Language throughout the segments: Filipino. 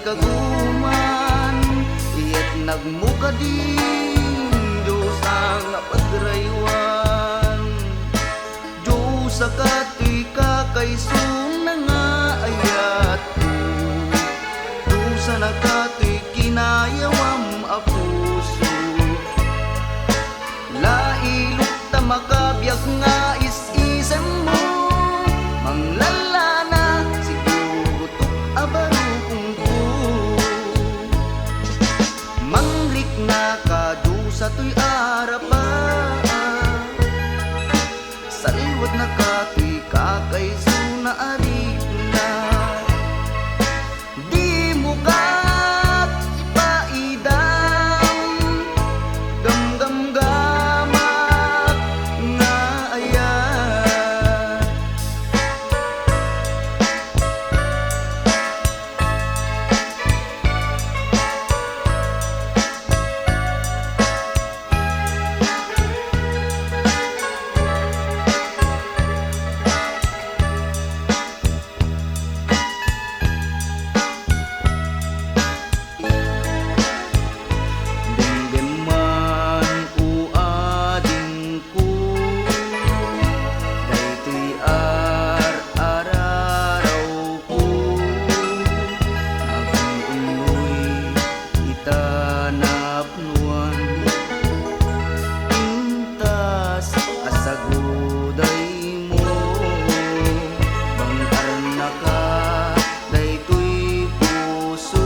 kaguman, iyat nagmuka din Diyos ang pagraywan. Diyos sa kato'y kakaisun na nga ayat ko, Diyos sa nakato'y kinayawam a puso. Lailot ta makabiyag nga is-isem mo, manglalana siguro to abarukong ko. Manglik na ka Diyos sa to'y arapa, saliwat na kato'y kakaiso na arik na. Di mo kat ipaidam, gamgam-gamak nga ayat. Denggeman o ading ko, daytoy ar-araraw ko, agang unoy itanapnuan. Intas asaguday mo, bangkar na ka daytoy puso.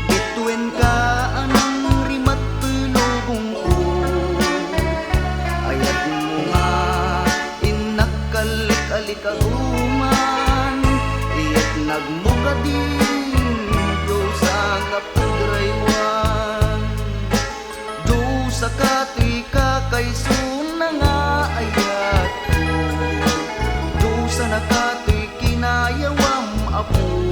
Bituin ka anang rimat to'y lubong ko, ayat mo nga inakalik-alik aguman, iyat nagmuka din Diyos ang pagraywan. Diyos sa kato'y kakaisun na nga ayat ko, Diyos sa nakato'y kinayawam a puso.